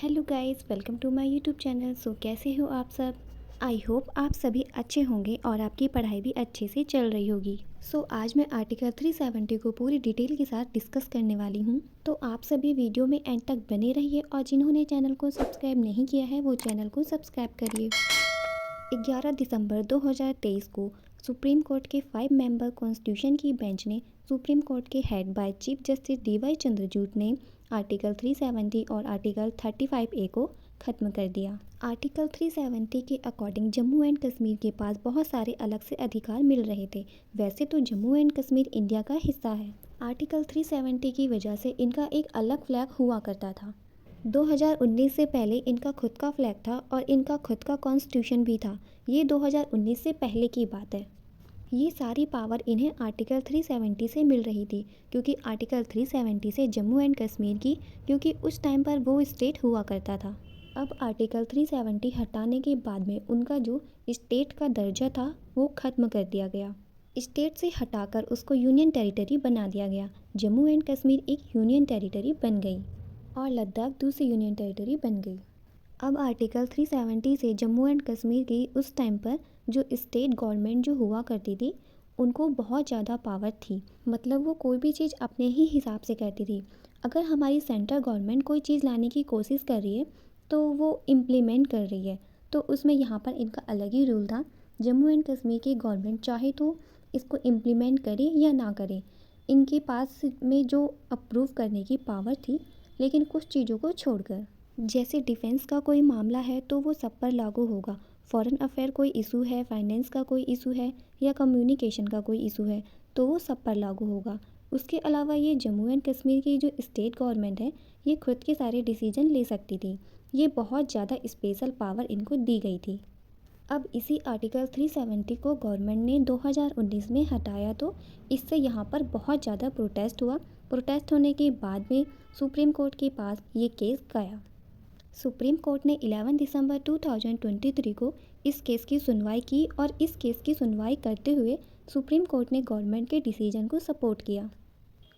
Hello guys, welcome to my YouTube channel. So कैसे हो आप सब। आई होप आप सभी अच्छे होंगे और आपकी पढ़ाई भी अच्छे से चल रही होगी। सो आज मैं आर्टिकल 370 को पूरी डिटेल के साथ डिस्कस करने वाली हूँ। तो आप सभी वीडियो में एंड तक बने रहिए और जिन्होंने चैनल को सब्सक्राइब नहीं किया है वो चैनल को सब्सक्राइब करिए। 11 दिसंबर 2023 को सुप्रीम कोर्ट के 5 मेंबर कॉन्स्टिट्यूशन की बेंच ने सुप्रीम कोर्ट के head by chief justice DY Chandrachud ने आर्टिकल 370 और आर्टिकल 35A को ख़त्म कर दिया। आर्टिकल 370 के अकॉर्डिंग जम्मू एंड कश्मीर के पास बहुत सारे अलग से अधिकार मिल रहे थे। वैसे तो जम्मू एंड कश्मीर इंडिया का हिस्सा है। आर्टिकल 370 की वजह से इनका एक अलग फ्लैग हुआ करता था। 2019 से पहले इनका खुद का फ्लैग था और इनका खुद का कॉन्स्टिट्यूशन भी था। ये 2019 से पहले की बात है। ये सारी पावर इन्हें आर्टिकल 370 से मिल रही थी, क्योंकि आर्टिकल 370 से जम्मू एंड कश्मीर की, क्योंकि उस टाइम पर वो स्टेट हुआ करता था। अब आर्टिकल 370 हटाने के बाद में उनका जो स्टेट का दर्जा था वो ख़त्म कर दिया गया। स्टेट से हटाकर उसको यूनियन टेरिटरी बना दिया गया। जम्मू एंड कश्मीर एक यूनियन टेरिटरी बन गई और लद्दाख दूसरी यूनियन टेरिटरी बन गई। अब आर्टिकल 370 से जम्मू एंड कश्मीर की उस टाइम पर जो स्टेट गवर्नमेंट जो हुआ करती थी उनको बहुत ज़्यादा पावर थी। मतलब वो कोई भी चीज़ अपने ही हिसाब से करती थी। अगर हमारी सेंट्रल गवर्नमेंट कोई चीज़ लाने की कोशिश कर रही है तो वो इम्प्लीमेंट कर रही है, तो उसमें यहाँ पर इनका अलग ही रूल था। जम्मू एंड कश्मीर की गवर्नमेंट चाहे तो इसको इम्प्लीमेंट करे या ना करे, इनके पास में जो अप्रूव करने की पावर थी, लेकिन कुछ चीज़ों को छोड़कर। जैसे डिफेंस का कोई मामला है तो वो सब पर लागू होगा। फॉरेन अफेयर कोई इशू है, फाइनेंस का कोई इशू है या कम्युनिकेशन का कोई इशू है तो वो सब पर लागू होगा। उसके अलावा ये जम्मू एंड कश्मीर की जो स्टेट गवर्नमेंट है ये खुद के सारे डिसीजन ले सकती थी। ये बहुत ज़्यादा स्पेशल पावर इनको दी गई थी। अब इसी आर्टिकल 370 को गवर्नमेंट ने 2019 में हटाया, तो इससे यहाँ पर बहुत ज़्यादा प्रोटेस्ट हुआ। प्रोटेस्ट होने के बाद में सुप्रीम कोर्ट के पास ये केस गया। सुप्रीम कोर्ट ने 11 दिसंबर 2023 को इस केस की सुनवाई की और इस केस की सुनवाई करते हुए सुप्रीम कोर्ट ने गवर्नमेंट के डिसीजन को सपोर्ट किया।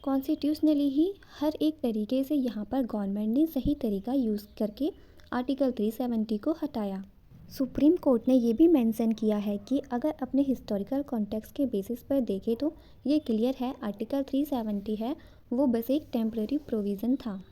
कॉन्स्टिट्यूशनली ही हर एक तरीके से यहाँ पर गवर्नमेंट ने सही तरीका यूज़ करके आर्टिकल 370 को हटाया। सुप्रीम कोर्ट ने ये भी मेंशन किया है कि अगर अपने हिस्टोरिकल कॉन्टेक्स्ट के बेसिस पर देखें तो ये क्लियर है आर्टिकल 370 है वो बस एक टेम्पररी प्रोविज़न था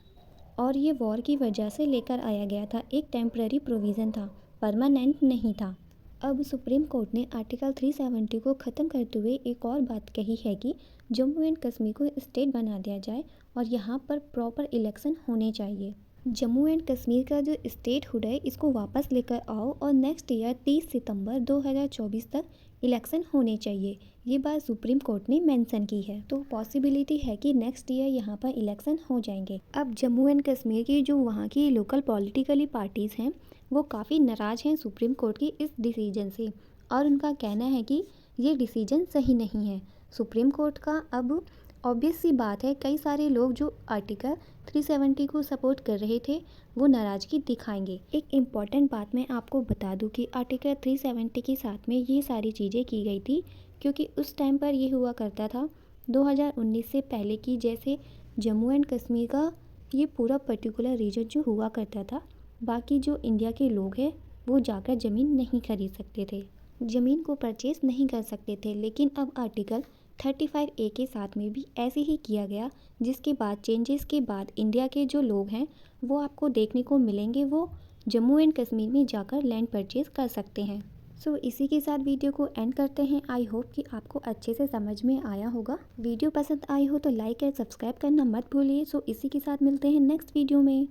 और ये वॉर की वजह से लेकर आया गया था। एक टेम्पररी प्रोविज़न था, परमानेंट नहीं था। अब सुप्रीम कोर्ट ने आर्टिकल 370 को ख़त्म करते हुए एक और बात कही है कि जम्मू एंड कश्मीर को स्टेट बना दिया जाए और यहाँ पर प्रॉपर इलेक्शन होने चाहिए। जम्मू एंड कश्मीर का जो स्टेट हुड है इसको वापस लेकर आओ और नेक्स्ट ईयर 30 सितंबर 2024 तक इलेक्शन होने चाहिए। ये बात सुप्रीम कोर्ट ने मेंशन की है, तो पॉसिबिलिटी है कि नेक्स्ट ईयर यहाँ पर इलेक्शन हो जाएंगे। अब जम्मू एंड कश्मीर की जो वहाँ की लोकल पॉलिटिकली पार्टीज़ हैं वो काफ़ी नाराज़ हैं सुप्रीम कोर्ट की इस डिसीजन से और उनका कहना है कि ये डिसीजन सही नहीं है सुप्रीम कोर्ट का। अब ऑब्वियस सी बात है कई सारे लोग जो आर्टिकल 370 को सपोर्ट कर रहे थे वो नाराज़गी दिखाएंगे। एक इम्पॉर्टेंट बात मैं आपको बता दूं कि आर्टिकल 370 के साथ में ये सारी चीज़ें की गई थी क्योंकि उस टाइम पर ये हुआ करता था 2019 से पहले की, जैसे जम्मू एंड कश्मीर का ये पूरा पर्टिकुलर रीजन जो हुआ करता था, बाकी जो इंडिया के लोग हैं वो जाकर ज़मीन नहीं खरीद सकते थे, ज़मीन को परचेस नहीं कर सकते थे। लेकिन अब आर्टिकल 35A के साथ में भी ऐसे ही किया गया, जिसके बाद चेंजेस के बाद इंडिया के जो लोग हैं वो आपको देखने को मिलेंगे, वो जम्मू एंड कश्मीर में जाकर लैंड परचेस कर सकते हैं। सो इसी के साथ वीडियो को एंड करते हैं। आई होप कि आपको अच्छे से समझ में आया होगा। वीडियो पसंद आई हो तो लाइक और सब्सक्राइब करना मत भूलिए। सो इसी के साथ मिलते हैं नेक्स्ट वीडियो में।